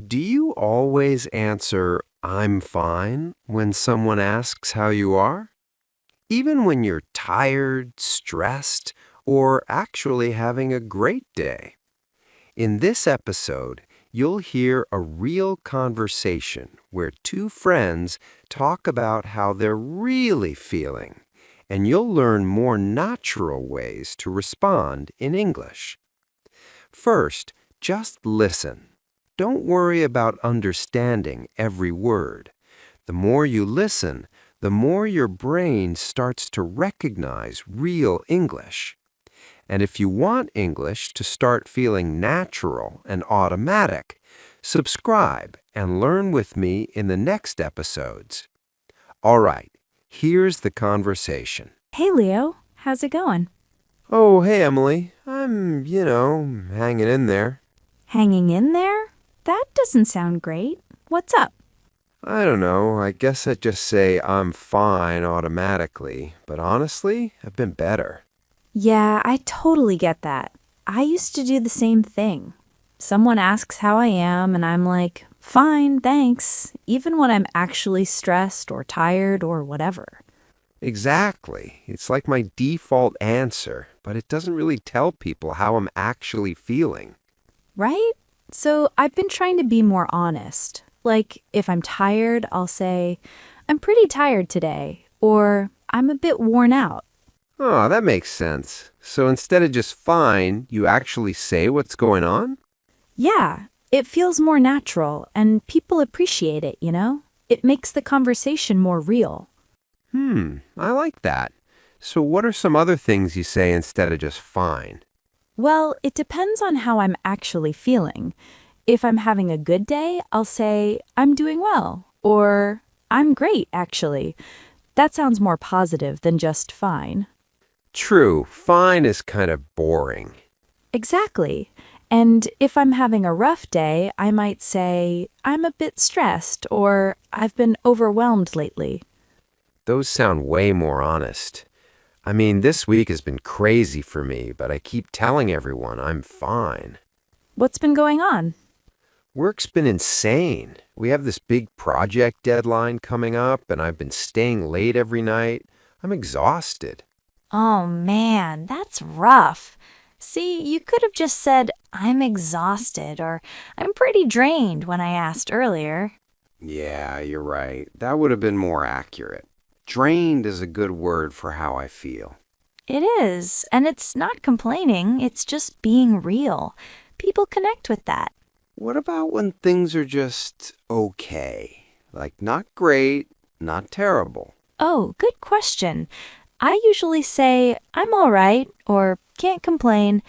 Do you always answer, I'm fine, when someone asks how you are? Even when you're tired, stressed, or actually having a great day? In this episode, you'll hear a real conversation where two friends talk about how they're really feeling, and you'll learn more natural ways to respond in English. First, just listen. Don't worry about understanding every word. The more you listen, the more your brain starts to recognize real English. And if you want English to start feeling natural and automatic, subscribe and learn with me in the next episodes. All right, here's the conversation. Hey, Leo. How's it going? Oh, hey, Emily. I'm, hanging in there. Hanging in there? That doesn't sound great. What's up? I don't know. I guess I'd just say I'm fine automatically. But honestly, I've been better. Yeah, I totally get that. I used to do the same thing. Someone asks how I am, and I'm like, fine, thanks, even when I'm actually stressed or tired or whatever. Exactly. It's like my default answer, but it doesn't really tell people how I'm actually feeling. Right? So I've been trying to be more honest. Like, if I'm tired, I'll say, I'm pretty tired today, or I'm a bit worn out. Oh, that makes sense. So instead of just fine, you actually say what's going on? Yeah, it feels more natural, and people appreciate it, you know? It makes the conversation more real. I like that. So what are some other things you say instead of just fine? Well, it depends on how I'm actually feeling. If I'm having a good day, I'll say, I'm doing well, or I'm great, actually. That sounds more positive than just fine. True, fine is kind of boring. Exactly. And if I'm having a rough day, I might say, I'm a bit stressed, or I've been overwhelmed lately. Those sound way more honest. I mean, this week has been crazy for me, but I keep telling everyone I'm fine. What's been going on? Work's been insane. We have this big project deadline coming up, and I've been staying late every night. I'm exhausted. Oh man, that's rough. See, you could have just said, I'm exhausted or I'm pretty drained when I asked earlier. Yeah, you're right. That would have been more accurate. Drained is a good word for how I feel. It is, and it's not complaining, it's just being real. People connect with that. What about when things are just okay? Like not great, not terrible. Oh, good question. I usually say, I'm all right or can't complain.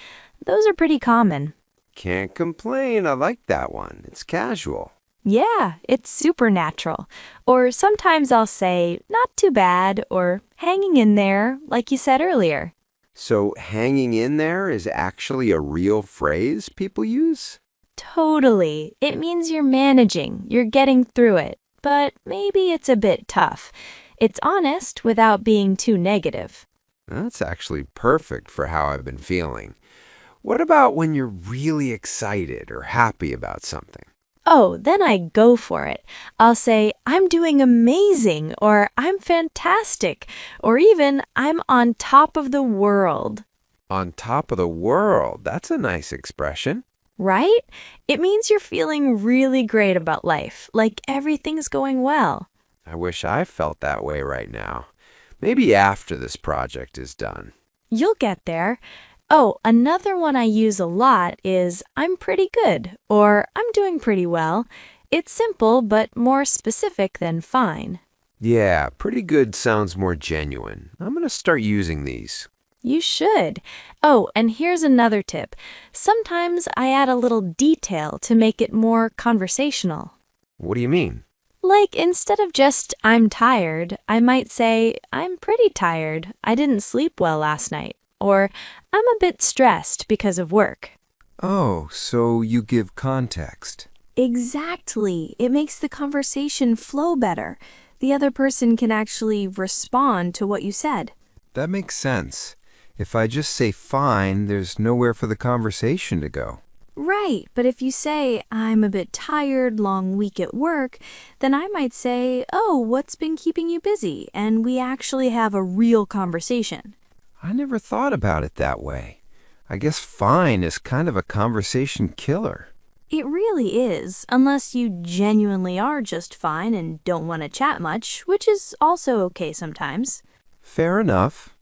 Those are pretty common. Can't complain. I like that one. It's casual. Yeah, it's super natural. Or sometimes I'll say, not too bad, or hanging in there, like you said earlier. So hanging in there is actually a real phrase people use? Totally. It means you're managing, you're getting through it, but maybe it's a bit tough. It's honest without being too negative. That's actually perfect for how I've been feeling. What about when you're really excited or happy about something? Oh, then I go for it. I'll say, I'm doing amazing, or I'm fantastic, or even, I'm on top of the world. On top of the world. That's a nice expression. Right? It means you're feeling really great about life, like everything's going well. I wish I felt that way right now. Maybe after this project is done. You'll get there. Oh, another one I use a lot is I'm pretty good or I'm doing pretty well. It's simple but more specific than fine. Yeah, pretty good sounds more genuine. I'm going to start using these. You should. Oh, and here's another tip. Sometimes I add a little detail to make it more conversational. What do you mean? Like instead of just I'm tired, I might say I'm pretty tired. I didn't sleep well last night. Or I'm a bit stressed because of work. Oh, so you give context. Exactly. It makes the conversation flow better. The other person can actually respond to what you said. That makes sense. If I just say fine, there's nowhere for the conversation to go. Right, but if you say, I'm a bit tired, long week at work, then I might say, oh, what's been keeping you busy? And we actually have a real conversation. I never thought about it that way. I guess fine is kind of a conversation killer. It really is, unless you genuinely are just fine and don't want to chat much, which is also okay sometimes. Fair enough.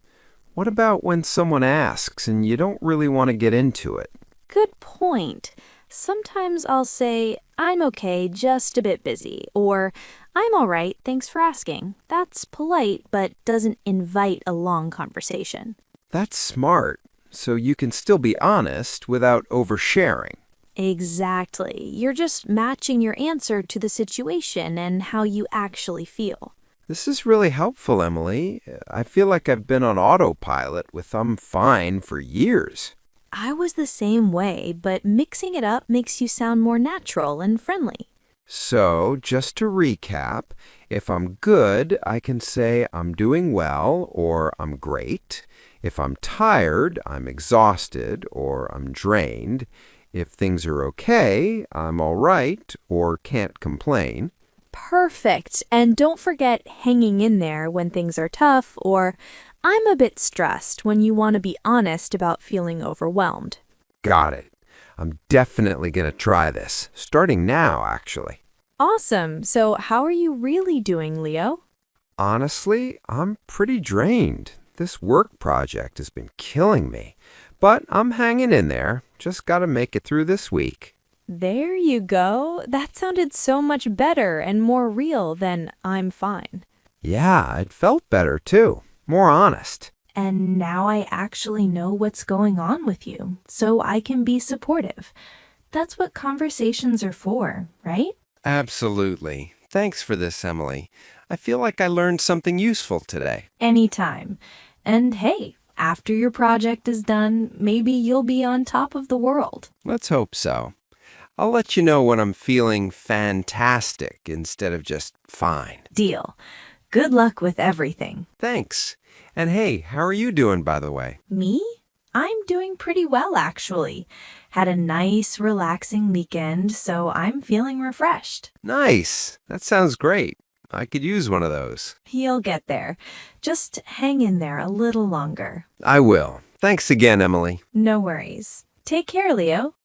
What about when someone asks and you don't really want to get into it? Good point. Sometimes I'll say, I'm okay, just a bit busy, or I'm all right, thanks for asking. That's polite, but doesn't invite a long conversation. That's smart, so you can still be honest without oversharing. Exactly. You're just matching your answer to the situation and how you actually feel. This is really helpful, Emily. I feel like I've been on autopilot with I'm fine for years. I was the same way, but mixing it up makes you sound more natural and friendly. So, just to recap, if I'm good, I can say I'm doing well or I'm great. If I'm tired, I'm exhausted or I'm drained. If things are okay, I'm all right or can't complain. Perfect. And don't forget hanging in there when things are tough, or I'm a bit stressed when you want to be honest about feeling overwhelmed. Got it. I'm definitely going to try this, starting now, actually. Awesome. So, how are you really doing, Leo? Honestly, I'm pretty drained. This work project has been killing me. But I'm hanging in there. Just got to make it through this week. There you go. That sounded so much better and more real than I'm fine. Yeah, it felt better too. More honest. And now I actually know what's going on with you, so I can be supportive. That's what conversations are for, right? Absolutely. Thanks for this, Emily. I feel like I learned something useful today. Anytime. And hey, after your project is done, maybe you'll be on top of the world. Let's hope so. I'll let you know when I'm feeling fantastic instead of just fine. Deal. Good luck with everything. Thanks. And hey, how are you doing, by the way? Me? I'm doing pretty well, actually. Had a nice, relaxing weekend, so I'm feeling refreshed. Nice. That sounds great. I could use one of those. You'll get there. Just hang in there a little longer. I will. Thanks again, Emily. No worries. Take care, Leo.